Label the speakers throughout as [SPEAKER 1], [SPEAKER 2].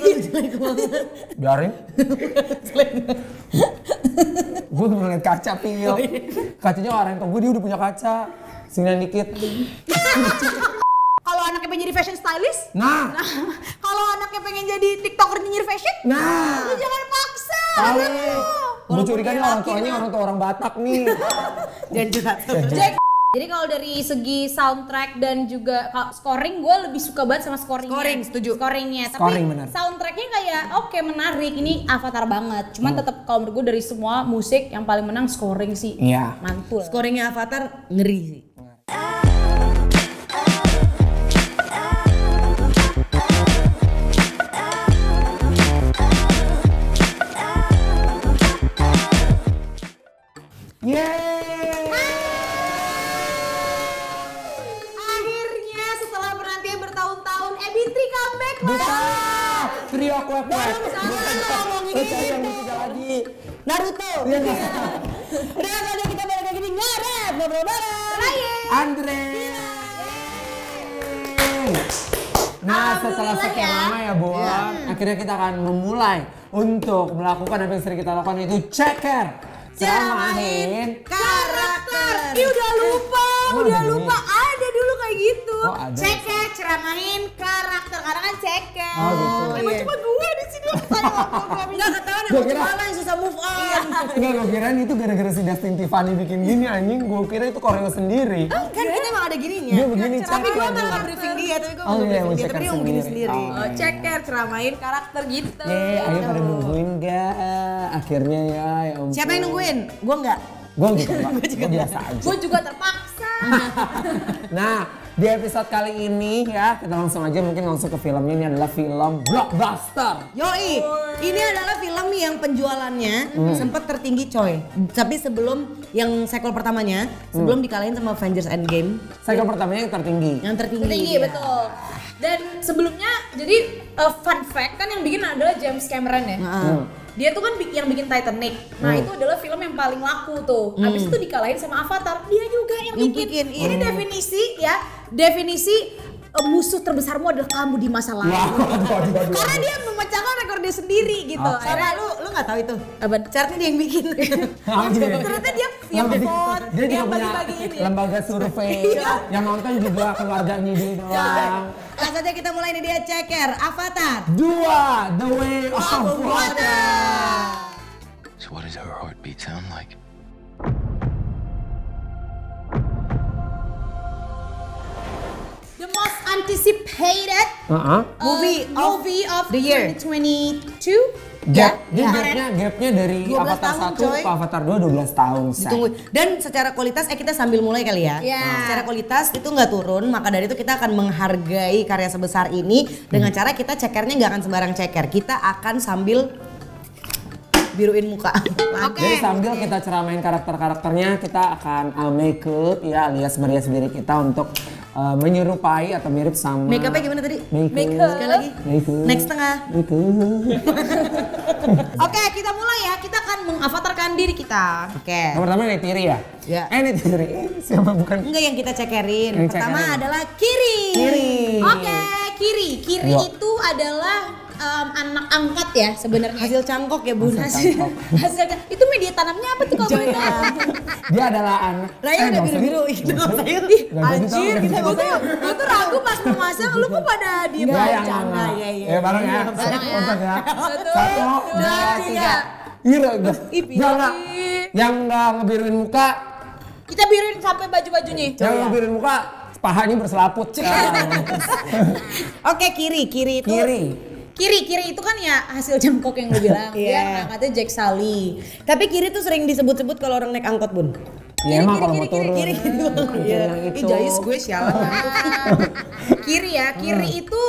[SPEAKER 1] Jelek banget.
[SPEAKER 2] Biarin. Gue ngeliat kaca Pil. Kacanya orang yang gue dia udah punya kaca. Sini dikit.
[SPEAKER 3] Kalau anaknya pengen jadi fashion stylist?
[SPEAKER 2] Nah.
[SPEAKER 3] Kalau anaknya pengen jadi tiktoker nyinyir fashion?
[SPEAKER 2] Nah.
[SPEAKER 3] Lu jangan paksa.
[SPEAKER 2] Kali. Gue curiga nih orang tuanya orang tua orang Batak nih.
[SPEAKER 1] Jangan curhat.
[SPEAKER 3] Jadi kalau dari segi soundtrack dan juga scoring, gue lebih suka banget sama scoringnya.
[SPEAKER 1] Scoring, setuju.
[SPEAKER 3] Scoringnya,
[SPEAKER 2] Scoring,
[SPEAKER 3] tapi
[SPEAKER 2] benar.
[SPEAKER 3] soundtracknya kayak oke, menarik. Ini Avatar banget. Cuman tetap kalau menurut gue dari semua musik yang paling menang scoring sih.
[SPEAKER 2] Iya.
[SPEAKER 3] Mantul.
[SPEAKER 1] Scoringnya Avatar ngeri sih.
[SPEAKER 2] Yeay.
[SPEAKER 3] Akhirnya setelah penantian bertahun-tahun, Ebitri comeback.
[SPEAKER 2] Buka. Trio kuek.
[SPEAKER 1] ngomongin
[SPEAKER 2] Cari yang ketiga lagi.
[SPEAKER 1] Naruto.
[SPEAKER 2] Iya nggak?
[SPEAKER 1] Udah kali kita balik lagi di ngarep ngobrol bareng.
[SPEAKER 2] Andre. Nah, setelah sekian lama ya, Bon, akhirnya kita akan memulai untuk melakukan apa yang sering kita lakukan, itu ceker. Ceramahin
[SPEAKER 1] karakter.
[SPEAKER 3] Ih, udah lupa,
[SPEAKER 2] udah lupa.
[SPEAKER 3] Ada dulu kayak gitu.
[SPEAKER 2] Oh, ada.
[SPEAKER 3] Ceker, ceramahin karakter, karena kan ceker.
[SPEAKER 2] Oh, gitu.
[SPEAKER 3] Emang
[SPEAKER 1] Iya.
[SPEAKER 3] cuma gue di sini.
[SPEAKER 1] Enggak ketahuan
[SPEAKER 2] Gua
[SPEAKER 1] emang
[SPEAKER 2] kira-
[SPEAKER 1] kepala yang susah move on.
[SPEAKER 2] Enggak, gue kirain itu gara-gara si Dustin Tiffany bikin gini anjing. Gue kira itu koreo sendiri.
[SPEAKER 1] Kan kita emang ada gininya.
[SPEAKER 2] Dia begini
[SPEAKER 1] Tapi gue
[SPEAKER 2] ceker.
[SPEAKER 1] bakal briefing dia, tapi gue
[SPEAKER 2] Oh,
[SPEAKER 1] mau
[SPEAKER 2] iya,
[SPEAKER 1] briefing
[SPEAKER 2] mau
[SPEAKER 1] dia,
[SPEAKER 2] ceker
[SPEAKER 1] tapi dia mau begini
[SPEAKER 2] sendiri.
[SPEAKER 1] sendiri.
[SPEAKER 2] Oh.
[SPEAKER 3] Ceker, ceramahin karakter gitu.
[SPEAKER 2] Ayo pada nungguin gak? Akhirnya ya ampun.
[SPEAKER 1] Siapa yang nungguin? Gue enggak.
[SPEAKER 2] Gue gitu, Pak. Gue biasa aja.
[SPEAKER 3] Gue juga terpaksa.
[SPEAKER 2] Nah, di episode kali ini ya, kita langsung aja mungkin langsung ke filmnya. Ini adalah film blockbuster.
[SPEAKER 1] Yoi, ini adalah film yang penjualannya sempat tertinggi coy. Tapi sebelum yang sequel pertamanya, sebelum dikalahin sama Avengers Endgame,
[SPEAKER 2] Cycle pertamanya yang tertinggi.
[SPEAKER 1] yang tertinggi.
[SPEAKER 3] Tinggi, betul. Dan sebelumnya, jadi fun fact kan yang bikin adalah James Cameron ya. Dia tuh kan yang bikin Titanic. Nah, itu adalah film yang paling laku tuh. Habis itu dikalahin sama Avatar. Dia juga yang bikin. Ini definisi ya, definisi musuh terbesarmu adalah kamu di masa lalu.
[SPEAKER 2] Waduh.
[SPEAKER 3] Karena dia memecahkan rekor dia sendiri gitu.
[SPEAKER 2] Oke.
[SPEAKER 3] Akhirnya
[SPEAKER 1] Karena lu nggak tahu itu.
[SPEAKER 3] apa?
[SPEAKER 1] Chartnya dia yang bikin.
[SPEAKER 3] Ternyata dia yang vote,
[SPEAKER 2] Dia juga
[SPEAKER 3] yang
[SPEAKER 2] punya
[SPEAKER 3] bagi-bagi ini.
[SPEAKER 2] lembaga survei. Yang nonton juga keluarganya dia doang.
[SPEAKER 1] Langsung aja kita mulai, ini dia ceker Avatar.
[SPEAKER 2] 2, The Way of Water.
[SPEAKER 4] So what does her heartbeat sound like?
[SPEAKER 3] The most anticipated movie of
[SPEAKER 1] the year.
[SPEAKER 3] 2022.
[SPEAKER 2] Gapnya dari
[SPEAKER 1] 12
[SPEAKER 2] Avatar
[SPEAKER 1] tahun,
[SPEAKER 2] 1
[SPEAKER 1] coy.
[SPEAKER 2] ke Avatar 2 12 tahun. say.
[SPEAKER 1] Ditunggu. Dan secara kualitas kita sambil mulai kali ya.
[SPEAKER 3] Iya.
[SPEAKER 1] Secara kualitas itu nggak turun, maka dari itu kita akan menghargai karya sebesar ini dengan cara kita cekernya nggak akan sembarang ceker. Kita akan sambil biruin muka.
[SPEAKER 2] Jadi sambil kita ceramain karakter-karakternya, kita akan make up ya, alias merias diri kita untuk menyerupai atau mirip sama.
[SPEAKER 1] Make upnya gimana tadi?
[SPEAKER 2] Make up.
[SPEAKER 1] Sekali lagi.
[SPEAKER 2] Make up.
[SPEAKER 1] Next tengah.
[SPEAKER 2] Make up.
[SPEAKER 3] Oke, kita mulai ya. Kita akan mengavatarkan diri kita.
[SPEAKER 1] Oke.
[SPEAKER 2] Yang pertama ini Tiri ya?
[SPEAKER 1] Ya.
[SPEAKER 2] Ini Tiri. Siapa bukan?
[SPEAKER 1] Enggak, yang kita cekerin.
[SPEAKER 2] Yang
[SPEAKER 1] Pertama
[SPEAKER 2] cekerin.
[SPEAKER 1] adalah kiri.
[SPEAKER 2] Kiri.
[SPEAKER 3] Oke, Kiri. Kiri
[SPEAKER 2] Ayo.
[SPEAKER 3] itu adalah anak angkat ya sebenarnya.
[SPEAKER 1] Hasil cangkok ya bun.
[SPEAKER 2] Hasil
[SPEAKER 3] Hasil itu media tanamnya apa tuh kalau boleh tahu?
[SPEAKER 2] Dia adalah anak.
[SPEAKER 1] Raya udah
[SPEAKER 2] nggak usah
[SPEAKER 1] biru-biru
[SPEAKER 2] di-
[SPEAKER 1] itu nggak usah yuk.
[SPEAKER 3] Anjir, gue tuh ragu pas mau masang, lu kok pada diem
[SPEAKER 2] Ya, yang
[SPEAKER 1] bercanda,
[SPEAKER 2] mana?
[SPEAKER 1] ya, ya.
[SPEAKER 2] Ya bareng ya.
[SPEAKER 3] Bareng ya.
[SPEAKER 2] Untuk ya.
[SPEAKER 3] Satu,
[SPEAKER 2] 1,
[SPEAKER 3] dua,
[SPEAKER 2] 2,
[SPEAKER 3] tiga.
[SPEAKER 2] 3. Ira, gas.
[SPEAKER 1] Ih,
[SPEAKER 2] Jangan. Yang nggak ngebiruin muka,
[SPEAKER 3] Kita biruin sampai baju-bajunya.
[SPEAKER 2] yang ngebiruin muka pahanya berselaput.
[SPEAKER 1] Oke, kiri itu.
[SPEAKER 3] Kiri itu kan ya hasil jangkok yang lu bilang.
[SPEAKER 1] Iya.
[SPEAKER 3] Dia angkatnya Jack Sully.
[SPEAKER 1] Tapi kiri tuh sering disebut-sebut kalau orang naik angkot bun.
[SPEAKER 2] Ya emang kalau mau turun.
[SPEAKER 1] Kiri gitu. Iya.
[SPEAKER 2] Yang itu.
[SPEAKER 1] Ih, Jais gue sialan.
[SPEAKER 3] Kiri ya, Kiri itu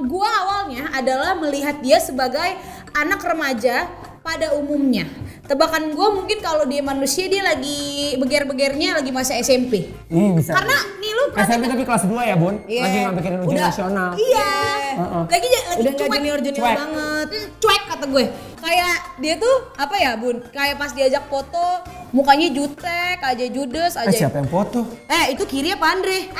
[SPEAKER 3] gua awalnya adalah melihat dia sebagai anak remaja pada umumnya. Tebakan gua mungkin kalau dia manusia dia lagi beger-begernya lagi masa SMP.
[SPEAKER 2] Bisa.
[SPEAKER 3] Karena nih lu
[SPEAKER 2] SMP tapi kelas 2 ya Bun?
[SPEAKER 1] Iya.
[SPEAKER 2] Lagi nggak bikin ujian
[SPEAKER 1] Udah.
[SPEAKER 2] nasional.
[SPEAKER 3] Iya. Lagi
[SPEAKER 1] Udah nggak
[SPEAKER 3] cuek.
[SPEAKER 1] junior
[SPEAKER 2] Cuek.
[SPEAKER 1] banget.
[SPEAKER 3] Cuek kata gue. Kayak dia tuh apa ya Bun? Kayak pas diajak foto mukanya jutek aja, judes aja.
[SPEAKER 2] Siapa yang foto?
[SPEAKER 1] Itu Kiri apa Andre?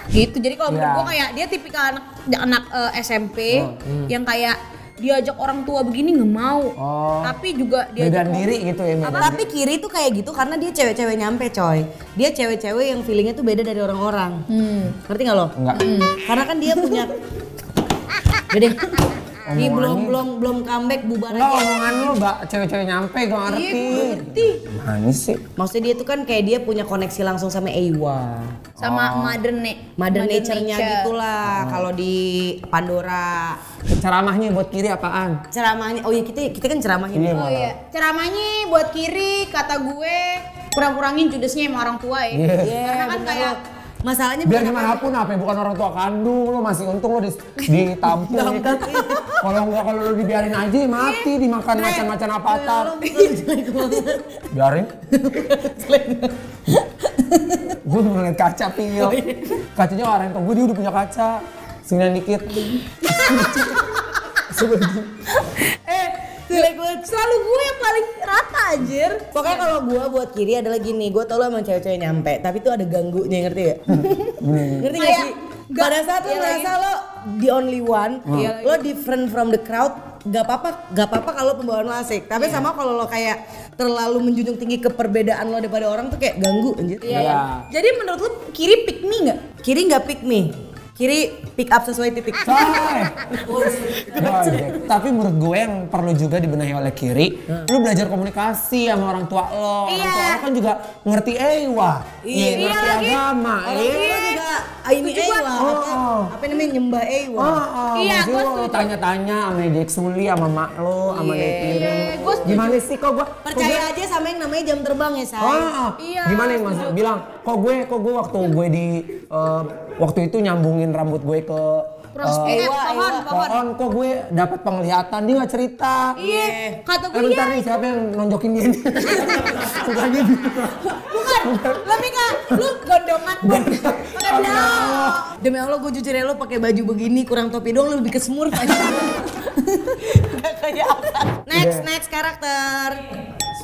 [SPEAKER 3] Gitu. Jadi kalau menurut
[SPEAKER 2] Iya.
[SPEAKER 3] gue kayak dia tipikal anak SMP yang kayak diajak orang tua begini nggak mau. Tapi juga
[SPEAKER 2] Beda
[SPEAKER 3] diajak
[SPEAKER 2] diri gitu ya. beda
[SPEAKER 1] Tapi Kiri tuh kayak gitu karena dia cewek-cewek nyampe coy. Dia cewek-cewek yang feelingnya tuh beda dari orang-orang. Ngerti nggak lo?
[SPEAKER 2] Enggak.
[SPEAKER 1] Karena kan dia punya. Gede. Ini belum comeback bubar
[SPEAKER 2] Enggak,
[SPEAKER 1] aja.
[SPEAKER 2] omongan lu mbak, cewek-cewek nyampe gue ngerti. Manis sih.
[SPEAKER 1] Maksudnya dia tuh kan kayak dia punya koneksi langsung sama Ewa.
[SPEAKER 3] sama Mother
[SPEAKER 1] Nature-nya gitulah kalau di Pandora.
[SPEAKER 2] Ceramahnya buat Kiri apaan?
[SPEAKER 1] Ceramahnya, oh iya kita kan ceramahin.
[SPEAKER 2] Iya,
[SPEAKER 3] Oh iya, ceramahnya buat Kiri kata gue kurang-kurangin judesnya sama orang tua ya. Karena kan
[SPEAKER 1] bener
[SPEAKER 3] kayak
[SPEAKER 1] lo. Masalahnya
[SPEAKER 2] Biar
[SPEAKER 1] bukan
[SPEAKER 2] gimana pun apa bukan orang tua kandung lo masih untung lo ditampung ya kan. Kalau lo dibiarin aja mati dimakan macan-macan avatar. Biarin. Gue mau ngeliat kaca pil. Kacanya orang tua gue dia udah punya kaca. Sini dikit.
[SPEAKER 3] selalu gue yang paling rata anjir.
[SPEAKER 1] Pokoknya kalau gua buat Kiri adalah gini, gua tau lo emang cewek-cewek nyampe, tapi tuh ada ganggunya, ngerti gak? Ngerti gak sih? Pada saat lo merasa lo the only one, lo different from the crowd, gak apa-apa kalau pembawaan lo asik. Tapi sama kalau lo kayak terlalu menjunjung tinggi keperbedaan lo daripada orang tuh kayak ganggu anjir.
[SPEAKER 2] Iya.
[SPEAKER 3] Jadi menurut lu Kiri pick me nggak?
[SPEAKER 1] Kiri nggak pick me, Kiri pick up sesuai titik.
[SPEAKER 2] Tapi menurut gue yang perlu juga dibenahi oleh Kiri, lu belajar komunikasi sama orang tua lo. Orang tua lo kan juga ngerti Ewa, ngerti agama.
[SPEAKER 1] Orang tua juga ini Ewa, apa namanya nyembah Ewa.
[SPEAKER 3] Iya,
[SPEAKER 2] Maksud
[SPEAKER 3] gue
[SPEAKER 2] lo
[SPEAKER 3] setuju.
[SPEAKER 2] tanya-tanya sama Dek Suli, sama mak lo, sama Dek Kiri.
[SPEAKER 3] gue setuju.
[SPEAKER 2] Gimana sih kok gue?
[SPEAKER 1] Percaya aja sama yang namanya jam terbang ya, Say.
[SPEAKER 3] Iya,
[SPEAKER 2] Gimana yang Mas bilang? Kok gue waktu gue di waktu itu nyambungin rambut gue ke pohon, kok gue dapat penglihatan, dia nggak cerita.
[SPEAKER 3] Iya, kata gue
[SPEAKER 2] Bentar
[SPEAKER 3] iya.
[SPEAKER 2] nih, siapa yang nonjokin dia nih? Bukannya
[SPEAKER 3] Bukan, lebih ke lu gondongan pakai blau.
[SPEAKER 1] Demi Allah gue jujur ya lo pakai baju begini kurang topi doang lo lebih ke Smurf aja. Gak kayak apa. Next karakter.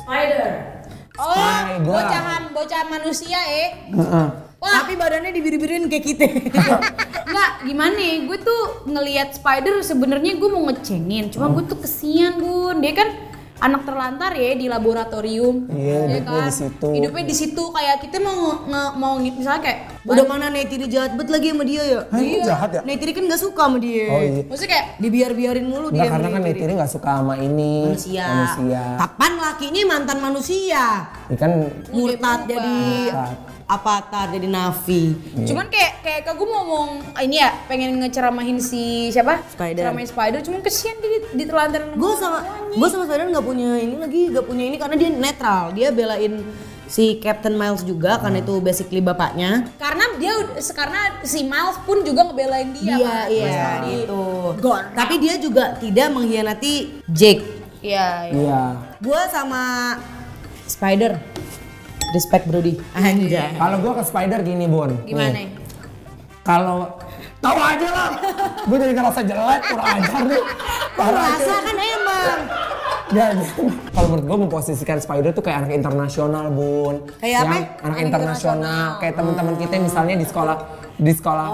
[SPEAKER 3] Spider. Oh,
[SPEAKER 2] Spider.
[SPEAKER 3] bocah manusia Wah,
[SPEAKER 1] Tapi badannya dibiri-birin kayak kita.
[SPEAKER 3] enggak gimana ya, gue tuh ngelihat Spider sebenarnya gue mau ngecengin, cuma gue tuh kesian Bun, dia kan anak terlantar ya di laboratorium.
[SPEAKER 2] Iya,
[SPEAKER 3] ya
[SPEAKER 2] hidupnya di situ.
[SPEAKER 3] Hidupnya di situ kayak kita mau misalnya kayak
[SPEAKER 1] Udah mana Neytiri jahat banget lagi sama dia ya.
[SPEAKER 2] Hah, kok jahat ya?
[SPEAKER 1] Neytiri kan gak suka sama dia.
[SPEAKER 2] Oh iya.
[SPEAKER 3] maksudnya kayak
[SPEAKER 1] Dibiar-biarin mulu
[SPEAKER 2] Enggak,
[SPEAKER 1] dia.
[SPEAKER 2] karena
[SPEAKER 1] sama
[SPEAKER 2] kan Neytiri nggak suka sama ini
[SPEAKER 1] manusia. Kapan lakinya mantan manusia?
[SPEAKER 2] Ini kan
[SPEAKER 1] Murtad jadi Avatar, jadi Navi.
[SPEAKER 3] cuman kayak gue mau ngomong ini ya pengen ngeceramahin si siapa?
[SPEAKER 1] Spider.
[SPEAKER 3] Ceramahin Spider, cuman kesian dia di telantar.
[SPEAKER 1] Gue sama Spider nggak punya ini karena dia netral. Dia belain si Captain Miles juga karena itu basically bapaknya.
[SPEAKER 3] Karena si Miles pun juga ngebelain dia kan.
[SPEAKER 1] Iya gitu.
[SPEAKER 3] Gone.
[SPEAKER 1] Tapi dia juga tidak mengkhianati Jake.
[SPEAKER 3] Iya.
[SPEAKER 2] iya.
[SPEAKER 1] Gue sama Spider respect Brody. Anjay.
[SPEAKER 2] Kalau gue ke Spider gini Bon.
[SPEAKER 3] Gimana?
[SPEAKER 2] Nih, kalau tahu aja lah, gue jadi ngerasa jelek, kurang ajar nih. Parah aja.
[SPEAKER 1] Rasa kan emang.
[SPEAKER 2] Ya, kalau menurut gue memposisikan Spider tuh kayak anak internasional Bun.
[SPEAKER 1] Kayak apa?
[SPEAKER 2] Anak internasional, kayak teman-teman kita misalnya di sekolah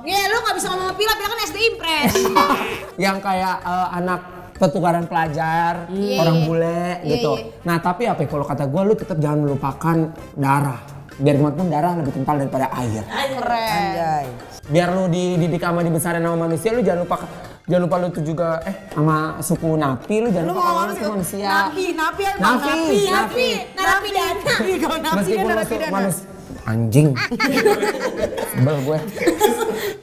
[SPEAKER 3] Ya lu gak bisa ngomong sama Pila kan SD Impres.
[SPEAKER 2] yang kayak anak pertukaran pelajar, orang bule gitu. Nah tapi apa ya, kalau kata gue lu tetap jangan melupakan darah. Biar gimana pun darah lebih kental daripada air.
[SPEAKER 3] Keren.
[SPEAKER 1] Anjay.
[SPEAKER 2] Biar lu dididik sama dibesarin sama manusia, lu jangan lupa lu tuh juga sama suku Napi, lu jangan lupa kalau lu tuh manusia.
[SPEAKER 1] Napi
[SPEAKER 3] Narapidana.
[SPEAKER 1] Kalau Napi kan
[SPEAKER 2] Meskipun lu tuh
[SPEAKER 1] narapidana.
[SPEAKER 2] manusia. Anjing. Sebel gue.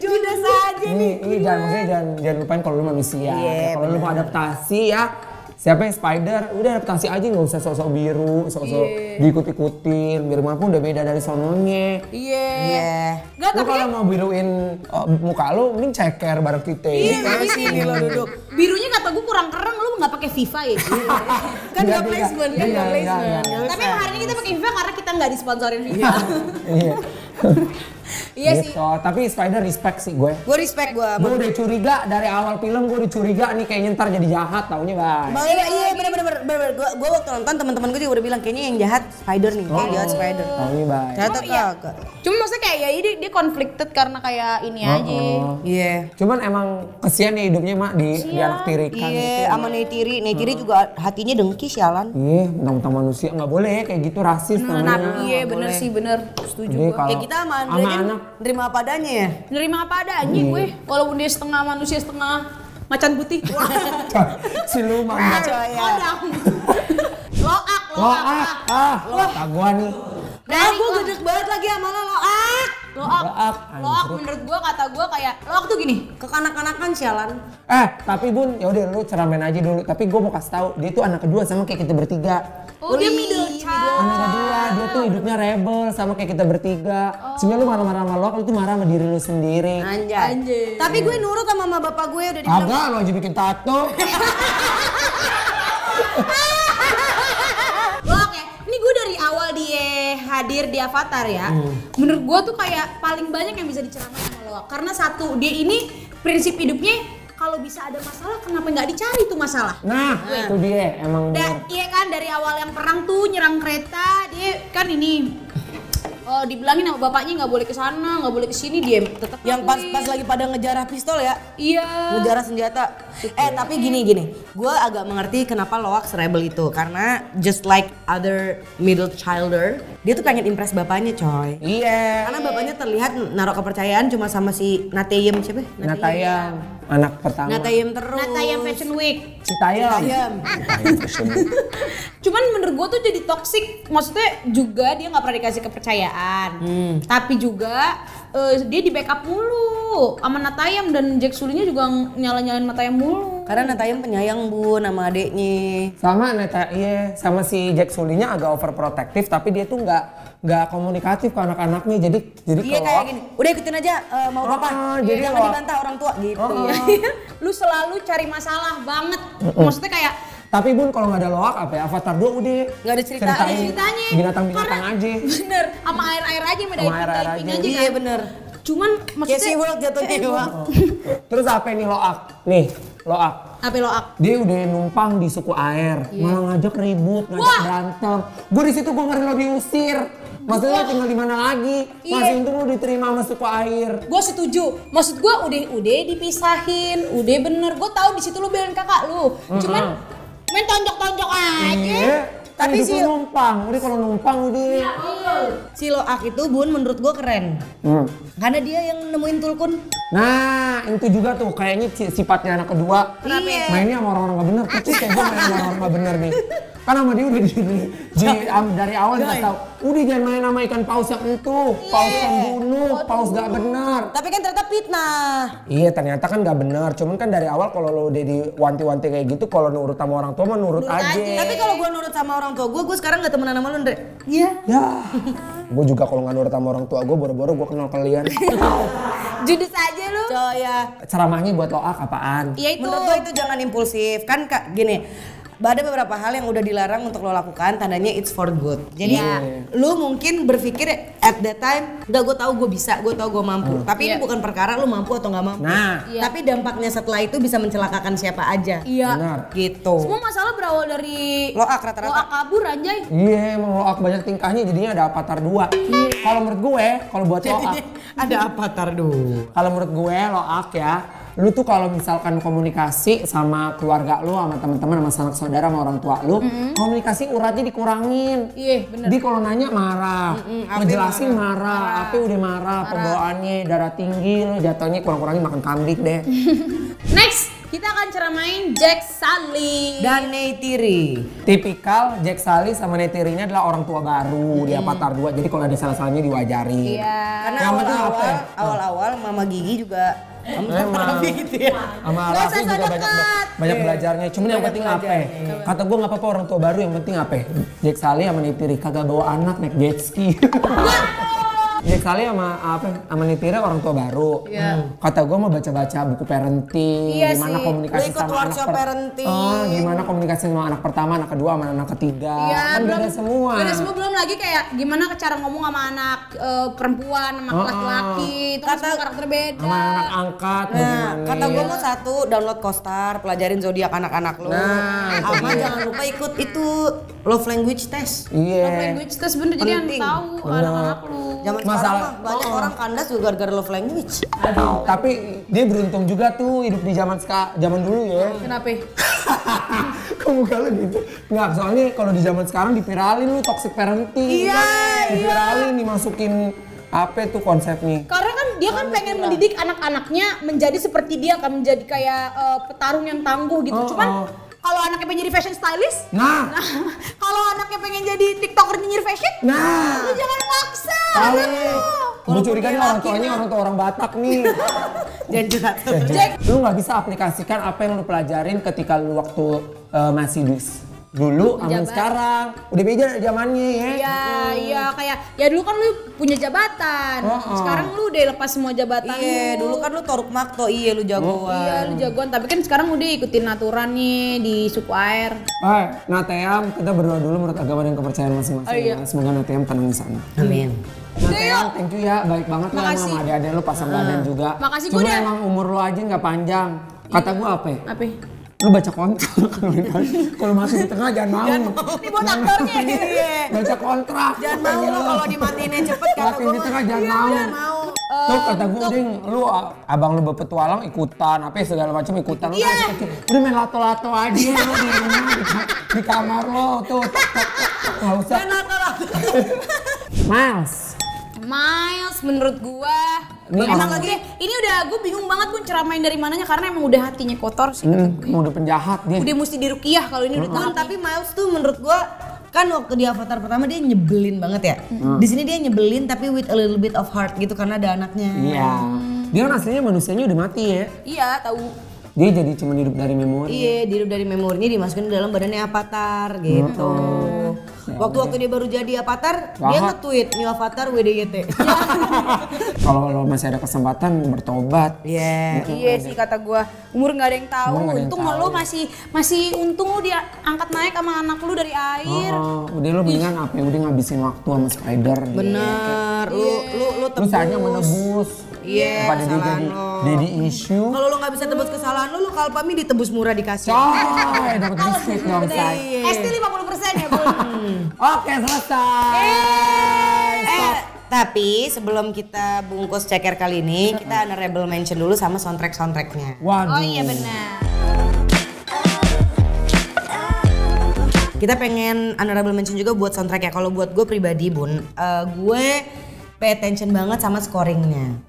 [SPEAKER 1] Judas aja nih.
[SPEAKER 2] Ini jangan lupain kalau lu manusia.
[SPEAKER 1] Iya,
[SPEAKER 2] Kalau lu mau adaptasi ya, siapa yang Spider, udah adaptasi aja, nggak usah sok-sok biru, sok-sok diikut-ikutin. Biar gimana pun udah beda dari sononya.
[SPEAKER 1] Iya.
[SPEAKER 3] Gak
[SPEAKER 2] Lu
[SPEAKER 3] tapi
[SPEAKER 2] kalau mau biruin muka lu, mending ceker bareng kita.
[SPEAKER 1] Iya, sini lo duduk.
[SPEAKER 3] birunya kata gue kurang keren, lu gak pakai FIFA ya?
[SPEAKER 1] Kan
[SPEAKER 2] Iya,
[SPEAKER 1] gak placement, kan
[SPEAKER 2] iya,
[SPEAKER 1] gak placement.
[SPEAKER 2] iya.
[SPEAKER 1] Nggak
[SPEAKER 3] Tapi
[SPEAKER 1] usah.
[SPEAKER 3] hari ini kita pakai FIFA karena kita gak disponsorin FIFA.
[SPEAKER 2] Iya.
[SPEAKER 3] Iya
[SPEAKER 2] gitu.
[SPEAKER 3] sih.
[SPEAKER 2] Tapi Spider respect sih gue.
[SPEAKER 1] Gue respect gue.
[SPEAKER 2] Gue udah curiga dari awal film, gue udah curiga nih kayaknya ntar jadi jahat taunya bang.
[SPEAKER 1] Iya bener. Gue waktu nonton teman-teman gue juga udah bilang kayaknya yang jahat Spider nih, yang jahat Spider.
[SPEAKER 2] Taunya bang.
[SPEAKER 1] Ternyata
[SPEAKER 3] iya.
[SPEAKER 1] kagak.
[SPEAKER 3] Cuma maksudnya kayak ya dia conflicted karena kayak ini aja.
[SPEAKER 1] Iya.
[SPEAKER 2] Cuman emang kesian ya hidupnya mak di anak tirikan gitu.
[SPEAKER 1] Iya, sama Neytiri juga hatinya dengki sialan.
[SPEAKER 2] Iya, mentang-mentang manusia nggak boleh kayak gitu rasis namanya.
[SPEAKER 3] Iya bener sih bener. Setuju
[SPEAKER 2] Jadi
[SPEAKER 3] gue.
[SPEAKER 2] kalau
[SPEAKER 1] Ya kita sama Andre kan
[SPEAKER 2] anak
[SPEAKER 1] nerima apa adanya ya.
[SPEAKER 3] Nerima apa adanya gue. Walaupun dia setengah manusia setengah macan putih.
[SPEAKER 2] si lu mah
[SPEAKER 3] Kodam. Loak.
[SPEAKER 2] Loak gua nih.
[SPEAKER 1] Nah, gue gedek banget lagi sama lo, Loak.
[SPEAKER 3] Loak menurut gue kata gue kayak Loak tuh gini.
[SPEAKER 1] Kekanak-kanakan sialan.
[SPEAKER 2] Tapi Bun, yaudah lu ceramain aja dulu. Tapi gue mau kasih tahu, dia tuh anak kedua sama kayak kita bertiga.
[SPEAKER 3] Oh dia middle child.
[SPEAKER 2] Anak kedua, dia tuh hidupnya rebel sama kayak kita bertiga. Sebenarnya lu marah-marah sama Loak, lu tuh marah sama diri lu sendiri.
[SPEAKER 1] Anjay. Tapi gue nurut sama mama bapak gue udah dibilang.
[SPEAKER 2] Agak, lu aja bikin tato.
[SPEAKER 3] Loak ya, ini gue dari awal dia hadir di Avatar ya. Menurut gue tuh kayak paling banyak yang bisa diceramain sama Loak. Karena satu, dia ini prinsip hidupnya kalau bisa ada masalah kenapa nggak dicari tuh masalah.
[SPEAKER 2] Nah, itu dia emang bener.
[SPEAKER 3] Iya kan dari awal yang perang tuh nyerang kereta dia kan ini dibilangin sama bapaknya nggak boleh ke sana, nggak boleh ke sini, dia tetap
[SPEAKER 1] Yang pas lagi pada ngejarah pistol ya.
[SPEAKER 3] Iya.
[SPEAKER 1] Ngejarah senjata. Tapi gini. Gue agak mengerti kenapa Loak serebel itu. Karena just like other middle childer, dia tuh pengen impress bapaknya coy.
[SPEAKER 2] Iya.
[SPEAKER 1] Karena bapaknya terlihat naruh kepercayaan cuma sama si Natayem siapa?
[SPEAKER 2] Natayam, anak pertama.
[SPEAKER 1] Natayem terus.
[SPEAKER 3] Natayam Fashion Week.
[SPEAKER 2] Citayam.
[SPEAKER 3] Cuman menurut gue tuh jadi toxic, maksudnya juga dia nggak pernah dikasih kepercayaan. Tapi juga dia di backup mulu sama Natayam dan Jack Sulinya juga nyala-nyalain Natayam mulu.
[SPEAKER 1] Karena Natayem penyayang Bu sama adeknya.
[SPEAKER 2] Sama sama si Jack Sulinya agak overprotective tapi dia tuh nggak komunikatif ke anak-anaknya jadi
[SPEAKER 1] Iya kayak gini. Udah ikutin aja mau papa.
[SPEAKER 2] jadi
[SPEAKER 1] jangan dibantah orang tua gitu.
[SPEAKER 3] Lu selalu cari masalah banget. Maksudnya kayak
[SPEAKER 2] tapi Bun kalau nggak ada Loak apa ya Avatar 2 udah
[SPEAKER 1] Nggak ada cerita.
[SPEAKER 2] ceritain
[SPEAKER 3] ceritanya
[SPEAKER 2] binatang-binatang
[SPEAKER 3] Karena-
[SPEAKER 2] aja.
[SPEAKER 3] bener sama air-air aja
[SPEAKER 2] Sama air-air aja.
[SPEAKER 1] Iya bener.
[SPEAKER 3] Cuman
[SPEAKER 1] Kayak
[SPEAKER 3] maksudnya
[SPEAKER 1] SeaWorld jatuhnya doang.
[SPEAKER 2] Terus apa nih Loak? Nih Loak.
[SPEAKER 3] apa Loak?
[SPEAKER 2] Dia udah numpang di suku air, malah ngajak ribut, ngajak berantem. Gue di situ gue ngeri lo diusir. Maksudnya lo tinggal di mana lagi? Masih untung lo diterima sama suku air.
[SPEAKER 3] Gue setuju. Maksud gue udah dipisahin, udah bener. Gue tahu di situ lu belain kakak lu. Cuman main tonjok-tonjok aja.
[SPEAKER 2] Iya.
[SPEAKER 1] Tapi
[SPEAKER 2] Tapi
[SPEAKER 1] sih-
[SPEAKER 2] numpang, udah kalau numpang udah.
[SPEAKER 1] Si Loak itu Bun menurut gue keren. Karena dia yang nemuin Tulkun.
[SPEAKER 2] Nah, itu juga tuh kayaknya sifatnya anak kedua.
[SPEAKER 1] Kenapa ya?
[SPEAKER 2] Mainnya sama orang-orang gak bener. Percis kayak gue main sama orang gak bener nih. Kan sama dia udah dari awal kita tahu. Udah jangan main sama ikan paus yang itu. Paus pembunuh, paus gak benar.
[SPEAKER 1] Tapi kan ternyata fitnah.
[SPEAKER 2] Iya ternyata kan gak benar. Cuman kan dari awal kalau lo udah diwanti-wanti kayak gitu, kalau nurut sama orang tua mah nurut aja.
[SPEAKER 1] Tapi kalau gue nurut sama orang tua gue sekarang gak temenan sama lu Andre. Iya.
[SPEAKER 2] Ya, gue juga kalau nggak nurut sama orang tua gue, boro-boro gue kenal kalian.
[SPEAKER 3] Judes aja lu.
[SPEAKER 1] Coy ya.
[SPEAKER 2] Ceramahnya buat Loak apaan?
[SPEAKER 3] Ya itu.
[SPEAKER 1] Menurut gue itu jangan impulsif. Kan Kak gini. Ada beberapa hal yang udah dilarang untuk lo lakukan, tandanya it's for good. Jadi lu mungkin berpikir at that time, udah gue tahu gue bisa, gue tahu gue mampu. Tapi ini bukan perkara lu mampu atau nggak mampu.
[SPEAKER 2] Nah.
[SPEAKER 1] Tapi dampaknya setelah itu bisa mencelakakan siapa aja.
[SPEAKER 3] Iya.
[SPEAKER 2] Benar.
[SPEAKER 1] Gitu.
[SPEAKER 3] Semua masalah berawal dari
[SPEAKER 1] Loak rata-rata.
[SPEAKER 3] Loak kabur anjay.
[SPEAKER 2] Iya emang Loak banyak tingkahnya jadinya ada Avatar 2. Kalau menurut gue, kalau buat Loak,
[SPEAKER 1] Ada avatar dulu.
[SPEAKER 2] kalau menurut gue Loak ya, lu tuh kalau misalkan komunikasi sama keluarga lu, sama teman-teman, sama sanak saudara, sama orang tua lu, komunikasi uratnya dikurangin.
[SPEAKER 3] Iya bener.
[SPEAKER 2] Dia kalau nanya marah, ngejelasin marah, Ape udah marah, pembawaannya darah tinggi, lu jatuhnya kurang-kurangin makan kambing deh.
[SPEAKER 3] Next kita akan ceramain Jack Sully.
[SPEAKER 1] Dan Neytiri.
[SPEAKER 2] Tipikal Jack Sully sama Neytiri ini adalah orang tua baru di Avatar 2, jadi kalau ada salah-salahnya diwajari.
[SPEAKER 3] Iya.
[SPEAKER 1] Karena
[SPEAKER 2] Yang penting apa ya?
[SPEAKER 1] awal-awal Mama Gigi juga
[SPEAKER 2] Emang.
[SPEAKER 1] gitu ya.
[SPEAKER 2] Sama Raffi juga banyak belajarnya. Cuman yang penting apa? Kata gue nggak apa-apa orang tua baru, yang penting apa? Jack Sully sama Neytiri kagak bawa anak naik jet ski. Jack Sally sama Nitira orang tua baru. Kata gue mau baca-baca buku parenting, gimana komunikasi sama anak gimana komunikasi sama anak pertama, anak kedua, sama anak ketiga. Kan beda semua.
[SPEAKER 3] Beda semua, belum lagi kayak gimana cara ngomong sama anak perempuan, sama laki-laki, itu kan semua karakter beda.
[SPEAKER 2] Sama anak angkat,
[SPEAKER 1] kata gue mau satu, download CoStar, pelajarin zodiak anak-anak lo. Sama jangan lupa ikut itu love language test.
[SPEAKER 3] Love language test bener, jadi yang tahu anak-anak lu.
[SPEAKER 1] Zaman sekarang mah banyak orang kandas juga gara-gara love language.
[SPEAKER 2] Tapi dia beruntung juga tuh hidup di zaman dulu ya.
[SPEAKER 3] Kenapa?
[SPEAKER 2] Kok muka lu gitu? Nggak, soalnya kalau di zaman sekarang dipiralin lu toxic parenting. Dipiralin, dimasukin apa tuh konsepnya?
[SPEAKER 3] Karena kan dia kan pengen mendidik anak-anaknya menjadi seperti dia, kan menjadi kayak petarung yang tangguh gitu. Cuman kalau anaknya pengen jadi fashion stylist, kalau anaknya pengen jadi tiktoker nyinyir fashion, lu jangan maksa.
[SPEAKER 2] Gue curiga nih orang tuanya orang Batak nih.
[SPEAKER 1] Jangan juga.
[SPEAKER 2] Lu nggak bisa aplikasikan apa yang lu pelajarin ketika lu waktu masih dulu sama sekarang. Udah beda zamannya ya.
[SPEAKER 3] Iya kayak ya dulu kan lu punya jabatan. Sekarang lu udah lepas semua jabatan.
[SPEAKER 1] Iya, dulu kan lu toruk makto, lu jagoan.
[SPEAKER 3] Iya, lu jagoan, tapi kan sekarang udah ikutin aturan nih di suku air.
[SPEAKER 2] Nateam, kita berdoa dulu menurut agama dan kepercayaan masing-masing. Semoga Nateam tenang di sana.
[SPEAKER 1] Amin.
[SPEAKER 2] Nateam, thank you ya, baik banget lah sama adik-adik lu pasang badan juga.
[SPEAKER 3] Makasih.
[SPEAKER 2] Cuma emang umur lu aja nggak panjang. Kata gua apa? Lu baca kontrak kalau masuk di tengah jangan mau.
[SPEAKER 3] Ini buat aktornya.
[SPEAKER 2] Baca kontrak.
[SPEAKER 1] Jangan mau lo kalau dimatiin cepet kata
[SPEAKER 2] gue. di tengah jangan mau. Tuh kata gue lu abang lu berpetualang ikutan, apa segala macam ikutan. Lu udah main lato-lato aja lu di rumah di kamar lo tuh. Enggak usah.
[SPEAKER 3] Miles menurut gua emang lagi ini udah gue bingung banget pun ceramain dari mananya karena emang udah hatinya kotor sih.
[SPEAKER 2] Udah penjahat dia.
[SPEAKER 3] Udah mesti diruqyah kalau ini udah
[SPEAKER 1] tapi Miles tuh menurut gua kan waktu di Avatar pertama dia nyebelin banget ya. Di sini dia nyebelin tapi with a little bit of heart gitu karena ada anaknya.
[SPEAKER 2] Iya. Dia kan aslinya manusianya udah mati ya.
[SPEAKER 3] Iya, tahu.
[SPEAKER 2] Dia jadi cuma hidup dari memori.
[SPEAKER 1] Iya, hidup dari memorinya dimasukin dalam badannya Avatar gitu. Waktu dia baru jadi Avatar, dia nge-tweet new Avatar WDYT.
[SPEAKER 2] Kalau lo masih ada kesempatan bertobat.
[SPEAKER 3] Iya sih kata gua. Umur nggak ada yang tahu. Untung lo masih untung lo dia angkat naik sama anak lu dari air.
[SPEAKER 2] Udah lo mendingan apa? Udah ngabisin waktu sama Spider.
[SPEAKER 1] Bener. Lu
[SPEAKER 2] saatnya menebus.
[SPEAKER 1] Pada
[SPEAKER 2] dia jadi daddy issue.
[SPEAKER 1] Kalau lo nggak bisa tebus kesalahan lo Kalpami ditebus murah dikasih.
[SPEAKER 2] Coy, dapat biskuit dong say.
[SPEAKER 3] ST 50% ya Bun.
[SPEAKER 2] Oke, selesai.
[SPEAKER 1] Tapi sebelum kita bungkus ceker kali ini, kita honorable mention dulu sama soundtracknya.
[SPEAKER 2] Waduh.
[SPEAKER 3] Oh iya benar.
[SPEAKER 1] Kita pengen honorable mention juga buat soundtrack ya. Kalau buat gue pribadi Bun, gue pay attention banget sama scoringnya.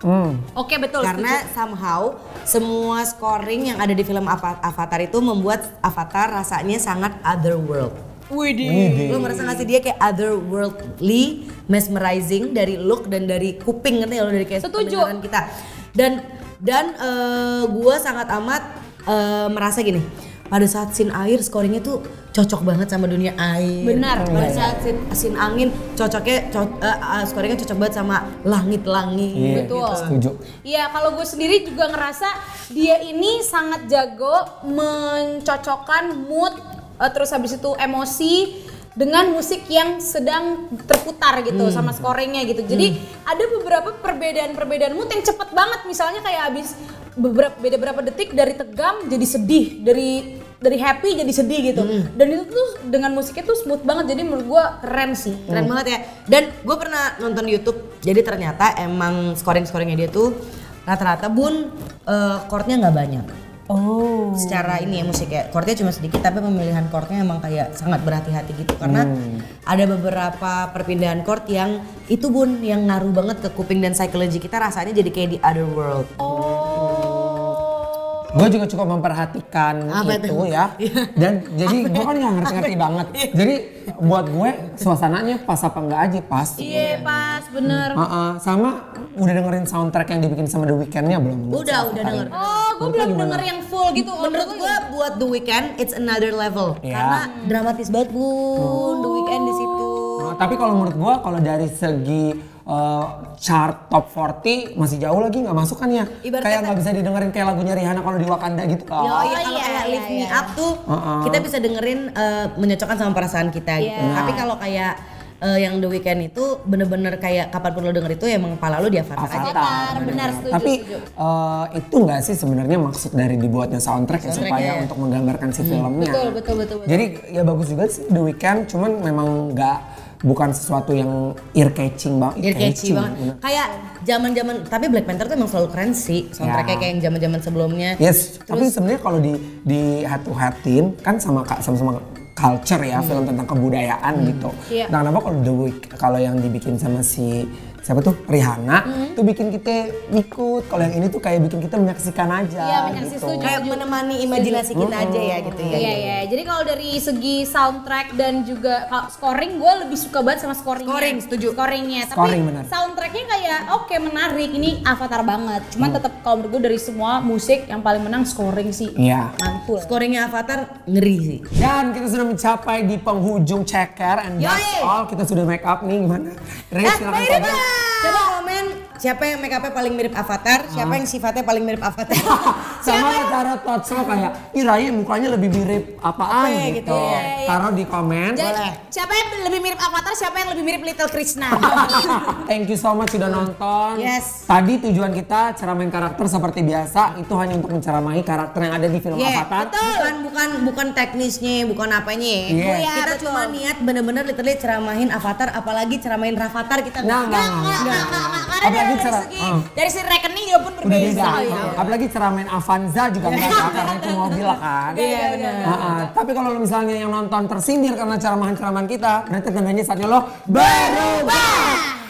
[SPEAKER 3] Oke betul.
[SPEAKER 1] Karena somehow semua scoring yang ada di film Avatar itu membuat Avatar rasanya sangat otherworld.
[SPEAKER 3] Widih.
[SPEAKER 1] Lu merasa gak sih dia kayak otherworldly, mesmerizing dari look dan dari kuping, ngerti lo dari kayak pendengaran kita. Dan gue sangat amat merasa gini. Pada saat scene air scoringnya tuh cocok banget sama dunia air.
[SPEAKER 3] Benar.
[SPEAKER 1] Pada saat scene angin scoringnya cocok banget sama langit-langit.
[SPEAKER 3] Betul.
[SPEAKER 2] Setuju.
[SPEAKER 3] Iya kalau gue sendiri juga ngerasa dia ini sangat jago mencocokkan mood terus habis itu emosi dengan musik yang sedang terputar gitu sama scoringnya gitu. Jadi ada beberapa perbedaan mood yang cepet banget. Misalnya kayak abis beberapa detik dari tegang jadi sedih, dari happy jadi sedih gitu. Dan itu tuh dengan musiknya tuh smooth banget. Jadi menurut gue keren sih.
[SPEAKER 1] Keren banget ya. Dan gue pernah nonton YouTube. Jadi ternyata emang scoringnya dia tuh rata-rata Bun chordnya nggak banyak. Secara ini ya musiknya, chordnya cuma sedikit tapi pemilihan chordnya emang kayak sangat berhati-hati gitu karena ada beberapa perpindahan chord yang itu Bun yang ngaruh banget ke kuping dan psikologi kita rasanya jadi kayak di other world.
[SPEAKER 2] Gue juga cukup memperhatikan itu ya. Dan jadi gue kan gak ngerti-ngerti banget. Jadi buat gue suasananya pas apa enggak aja pas.
[SPEAKER 3] Iya pas bener.
[SPEAKER 2] Sama udah dengerin soundtrack yang dibikin sama The Weeknd-nya belum?
[SPEAKER 1] Udah denger.
[SPEAKER 3] Oh gue belum denger yang full gitu.
[SPEAKER 1] Menurut gue buat The Weeknd it's another level. Karena dramatis banget Bun The Weeknd di situ.
[SPEAKER 2] Tapi kalau menurut gue kalau dari segi chart top 40 masih jauh lagi nggak masuk kan ya.
[SPEAKER 1] Ibaratnya
[SPEAKER 2] Kayak nggak bisa didengerin kayak lagunya Rihanna kalau di Wakanda gitu.
[SPEAKER 1] Kalau kayak Lift Me Up tuh kita bisa dengerin menyocokkan sama perasaan kita gitu. Tapi kalau kayak yang The Weeknd itu bener-bener kayak kapanpun lo denger itu emang pala lo di Avatar aja.
[SPEAKER 3] Benar, setuju.
[SPEAKER 2] Tapi itu nggak sih sebenarnya maksud dari dibuatnya soundtrack ya supaya untuk menggambarkan si filmnya.
[SPEAKER 3] Betul.
[SPEAKER 2] Jadi ya bagus juga sih The Weeknd, cuman memang bukan sesuatu yang ear catching banget.
[SPEAKER 1] Kayak zaman-zaman, tapi Black Panther tuh emang selalu keren sih soundtracknya kayak yang zaman-zaman sebelumnya.
[SPEAKER 2] Yes, tapi sebenarnya kalau di head-to-headin kan sama culture ya, film tentang kebudayaan gitu. Nah, kenapa kalau yang dibikin sama siapa tuh Rihanna tuh bikin kita ikut, kalau yang ini tuh kayak bikin kita menyaksikan aja gitu.
[SPEAKER 1] Kayak menemani imajinasi kita aja ya gitu ya.
[SPEAKER 3] Iya. Jadi kalau dari segi soundtrack dan juga scoring, gue lebih suka banget sama scoringnya. Scoringnya. Tapi soundtracknya kayak oke, menarik. Ini Avatar banget. Cuman tetap kalau menurut gue dari semua musik yang paling menang scoring sih.
[SPEAKER 2] Iya.
[SPEAKER 3] Mantul.
[SPEAKER 1] Scoringnya Avatar ngeri sih.
[SPEAKER 2] Dan kita sudah mencapai di penghujung ceker and that's all. Kita sudah make up nih, gimana? Grace silakan komen.
[SPEAKER 1] Coba komen siapa yang make up-nya paling mirip Avatar, siapa yang sifatnya paling mirip Avatar.
[SPEAKER 2] Sama cara thoughts lo kayak, ih Raya mukanya lebih mirip apaan gitu. Taruh di komen.
[SPEAKER 3] Boleh. Siapa yang lebih mirip Avatar, siapa yang lebih mirip Little Krishna.
[SPEAKER 2] Thank you so much sudah nonton.
[SPEAKER 1] Yes.
[SPEAKER 2] Tadi tujuan kita ceramain karakter seperti biasa, itu hanya untuk menceramahi karakter yang ada di film Avatar.
[SPEAKER 1] Bukan teknisnya, bukan apanya ya. Kita cuma niat bener-bener literally ceramahin Avatar, apalagi ceramahin Rafathar kita
[SPEAKER 3] Karena dari segi rekening juga pun berbeda.
[SPEAKER 2] Apalagi ceramain Avanza juga enggak, karena itu mobil kan.
[SPEAKER 3] Iya benar.
[SPEAKER 2] Tapi kalau misalnya yang nonton tersindir karena ceramahan-ceramahan kita, berarti tandanya saatnya lo berubah.